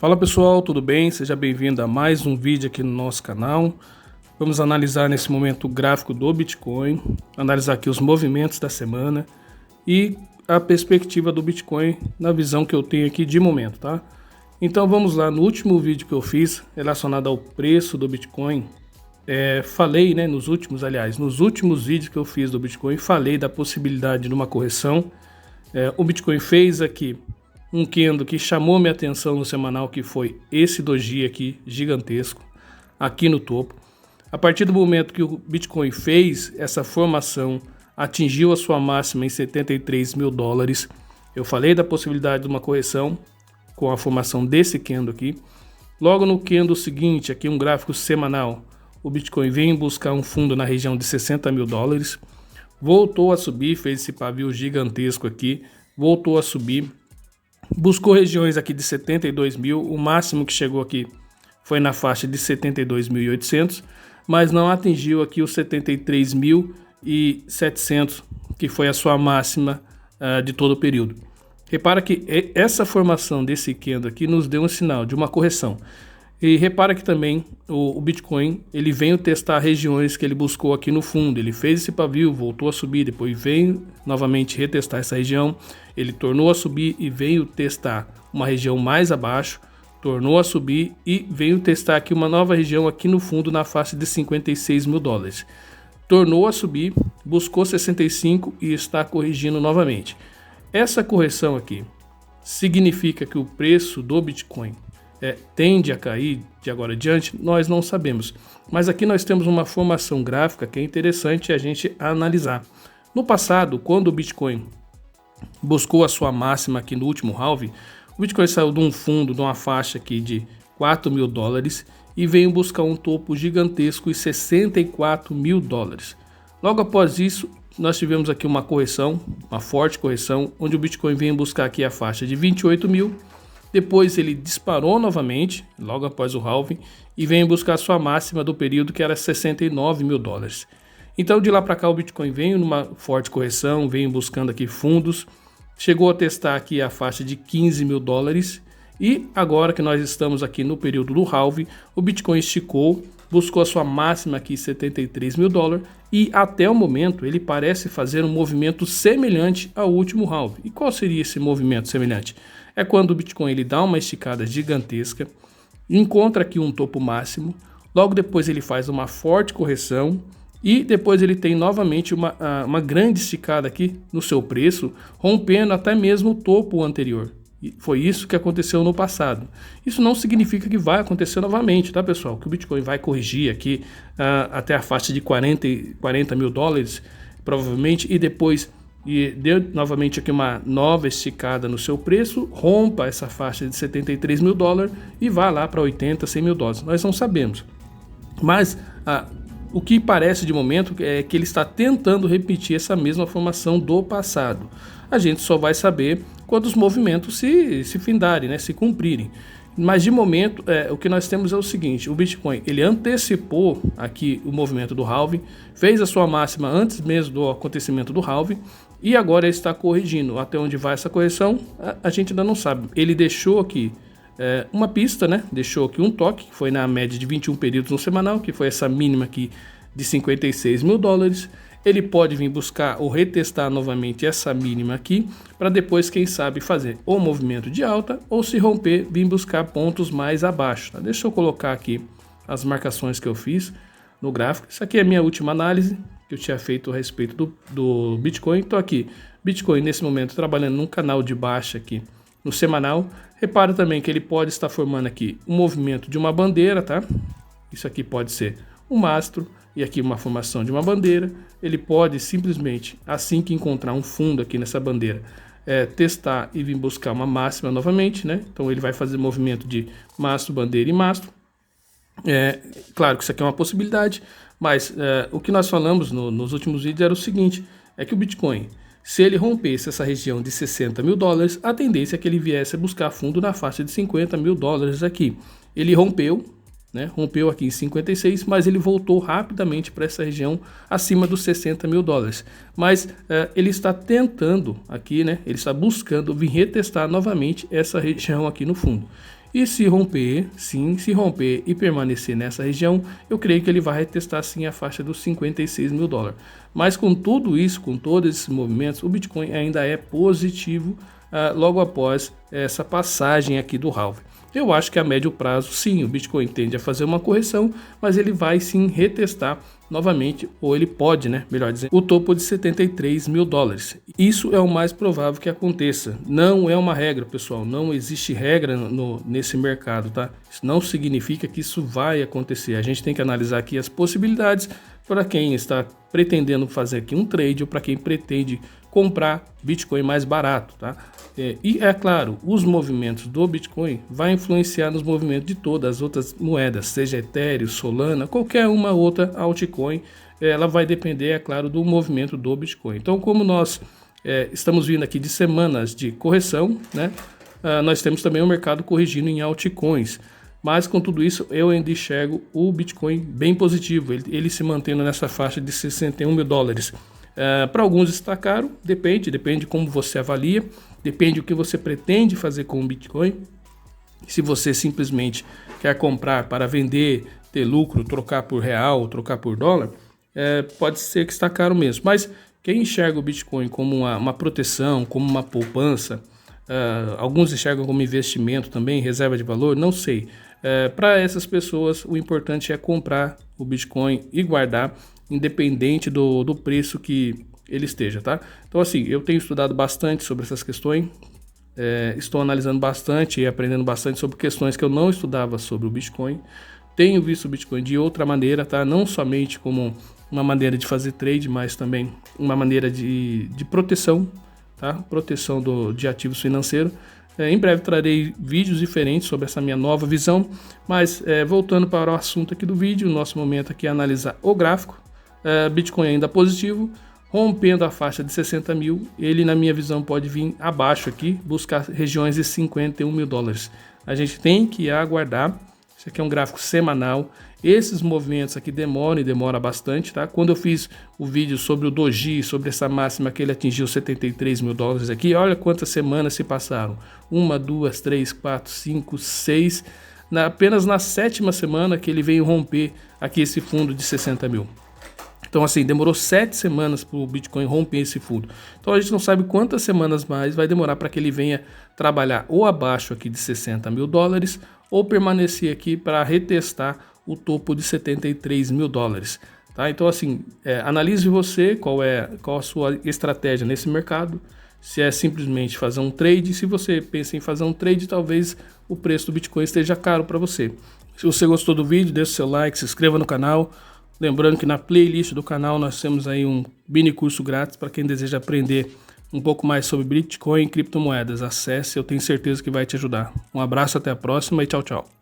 Fala pessoal, tudo bem? Seja bem-vindo a mais um vídeo aqui no nosso canal. Vamos analisar nesse momento o gráfico do Bitcoin, analisar aqui os movimentos da semana e a perspectiva do Bitcoin na visão que eu tenho aqui de momento, tá? Então vamos lá, no último vídeo que eu fiz relacionado ao preço do Bitcoin, falei, né, nos últimos vídeos que eu fiz do Bitcoin, falei da possibilidade de uma correção. O Bitcoin fez aqui um candle que chamou minha atenção no semanal, que foi esse doji aqui, gigantesco, aqui no topo. A partir do momento que o Bitcoin fez essa formação, atingiu a sua máxima em 73 mil dólares, eu falei da possibilidade de uma correção com a formação desse candle aqui. Logo no candle seguinte, aqui um gráfico semanal, o Bitcoin vem buscar um fundo na região de 60 mil dólares, voltou a subir, fez esse pavio gigantesco aqui, voltou a subir, buscou regiões aqui de 72 mil, o máximo que chegou aqui foi na faixa de 72.800, mas não atingiu aqui os 73.700, que foi a sua máxima de todo o período. Repara que essa formação desse candle aqui nos deu um sinal de uma correção. E repara que também o Bitcoin, ele veio testar regiões que ele buscou aqui no fundo. Ele fez esse pavio, voltou a subir, depois veio novamente retestar essa região. Ele tornou a subir e veio testar uma região mais abaixo, tornou a subir e veio testar aqui uma nova região aqui no fundo na faixa de 56 mil dólares. Tornou a subir, buscou 65 e está corrigindo novamente. Essa correção aqui significa que o preço do Bitcoin tende a cair de agora adiante? Nós não sabemos. Mas aqui nós temos uma formação gráfica que é interessante a gente analisar. No passado, quando o Bitcoin buscou a sua máxima aqui no último halving, o Bitcoin saiu de um fundo, de uma faixa aqui de 4 mil dólares e veio buscar um topo gigantesco em 64 mil dólares. Logo após isso, nós tivemos aqui uma correção, uma forte correção, onde o Bitcoin veio buscar aqui a faixa de 28 mil. Depois ele disparou novamente, logo após o halving, e veio buscar sua máxima do período, que era 69 mil dólares. Então de lá para cá o Bitcoin veio numa forte correção, veio buscando aqui fundos, chegou a testar aqui a faixa de 15 mil dólares, e agora que nós estamos aqui no período do halving, o Bitcoin esticou, buscou a sua máxima aqui 73 mil dólares, e até o momento ele parece fazer um movimento semelhante ao último halving. E qual seria esse movimento semelhante? É quando o Bitcoin ele dá uma esticada gigantesca, encontra aqui um topo máximo, logo depois ele faz uma forte correção e depois ele tem novamente uma grande esticada aqui no seu preço, rompendo até mesmo o topo anterior. E foi isso que aconteceu no passado. Isso não significa que vai acontecer novamente, tá pessoal? Que o Bitcoin vai corrigir aqui até a faixa de 40 mil dólares, provavelmente, e depois deu novamente aqui uma nova esticada no seu preço, rompa essa faixa de 73 mil dólares e vá lá para 80, 100 mil dólares. Nós não sabemos. Mas o que parece de momento é que ele está tentando repetir essa mesma formação do passado. A gente só vai saber quando os movimentos se findarem, né, se cumprirem. Mas de momento, o que nós temos é o seguinte: o Bitcoin ele antecipou aqui o movimento do halving, fez a sua máxima antes mesmo do acontecimento do halving e agora ele está corrigindo. Até onde vai essa correção, a gente ainda não sabe. Ele deixou aqui uma pista, né? Deixou aqui um toque, que foi na média de 21 períodos no semanal, que foi essa mínima aqui de 56 mil dólares. Ele pode vir buscar ou retestar novamente essa mínima aqui, para depois, quem sabe, fazer ou movimento de alta, ou se romper, vir buscar pontos mais abaixo. Tá? Deixa eu colocar aqui as marcações que eu fiz no gráfico. Isso aqui é a minha última análise que eu tinha feito a respeito do Bitcoin. Então aqui, Bitcoin nesse momento trabalhando num canal de baixa aqui no semanal. Repara também que ele pode estar formando aqui um movimento de uma bandeira, tá? Isso aqui pode ser um mastro e aqui uma formação de uma bandeira. Ele pode simplesmente, assim que encontrar um fundo aqui nessa bandeira, testar e vir buscar uma máxima novamente, né? Então ele vai fazer movimento de mastro, bandeira e mastro. Claro que isso aqui é uma possibilidade, mas o que nós falamos nos últimos vídeos era o seguinte: é que o Bitcoin, se ele rompesse essa região de 60 mil dólares, a tendência é que ele viesse a buscar fundo na faixa de 50 mil dólares aqui. Ele rompeu, né? Rompeu aqui em 56, mas ele voltou rapidamente para essa região acima dos 60 mil dólares. Mas ele está tentando aqui, né? Ele está buscando vir retestar novamente essa região aqui no fundo. E se romper, sim, se romper e permanecer nessa região, eu creio que ele vai retestar sim a faixa dos 56 mil dólares. Mas com tudo isso, com todos esses movimentos, o Bitcoin ainda é positivo logo após essa passagem aqui do halving. Eu acho que a médio prazo, sim, o Bitcoin tende a fazer uma correção, mas ele vai sim retestar novamente, ou ele pode, né, melhor dizendo, o topo de 73 mil dólares. Isso é o mais provável que aconteça. Não é uma regra, pessoal, não existe regra nesse mercado, tá? Isso não significa que isso vai acontecer. A gente tem que analisar aqui as possibilidades para quem está pretendendo fazer aqui um trade ou para quem pretende comprar Bitcoin mais barato, tá? E é claro, os movimentos do Bitcoin vai influenciar nos movimentos de todas as outras moedas, seja Ethereum, Solana, qualquer uma outra altcoin, ela vai depender, é claro, do movimento do Bitcoin. Então, como nós estamos vindo aqui de semanas de correção, né? Nós temos também o mercado corrigindo em altcoins. Mas com tudo isso, eu ainda enxergo o Bitcoin bem positivo, ele se mantendo nessa faixa de 61 mil dólares. Para alguns está caro, depende de como você avalia, depende do que você pretende fazer com o Bitcoin. Se você simplesmente quer comprar para vender, ter lucro, trocar por real, trocar por dólar, pode ser que está caro mesmo. Mas quem enxerga o Bitcoin como uma proteção, como uma poupança, alguns enxergam como investimento também, reserva de valor, não sei. Para essas pessoas, o importante é comprar o Bitcoin e guardar, independente do preço que ele esteja, tá? Então, assim, eu tenho estudado bastante sobre essas questões, estou analisando bastante e aprendendo bastante sobre questões que eu não estudava sobre o Bitcoin. Tenho visto o Bitcoin de outra maneira, tá? Não somente como uma maneira de fazer trade, mas também uma maneira de proteção, tá? Proteção de ativos financeiros. Em breve trarei vídeos diferentes sobre essa minha nova visão, mas voltando para o assunto aqui do vídeo, o nosso momento aqui é analisar o gráfico. Bitcoin ainda positivo, rompendo a faixa de 60 mil, ele na minha visão pode vir abaixo aqui, buscar regiões de 51 mil dólares. A gente tem que aguardar. Isso aqui é um gráfico semanal. Esses movimentos aqui demora bastante, tá? Quando eu fiz o vídeo sobre o Doji, sobre essa máxima que ele atingiu 73 mil dólares aqui, olha quantas semanas se passaram. 1, 2, 3, 4, 5, 6. Apenas na 7ª semana que ele veio romper aqui esse fundo de 60 mil. Então, assim, demorou 7 semanas para o Bitcoin romper esse fundo. Então, a gente não sabe quantas semanas mais vai demorar para que ele venha trabalhar ou abaixo aqui de 60 mil dólares ou permanecer aqui para retestar o topo de 73 mil dólares. Tá? Então, assim, analise você qual a sua estratégia nesse mercado. Se é simplesmente fazer um trade. Se você pensa em fazer um trade, talvez o preço do Bitcoin esteja caro para você. Se você gostou do vídeo, deixe seu like, se inscreva no canal. Lembrando que na playlist do canal nós temos aí um mini curso grátis para quem deseja aprender um pouco mais sobre Bitcoin e criptomoedas. Acesse, eu tenho certeza que vai te ajudar. Um abraço, até a próxima e tchau, tchau.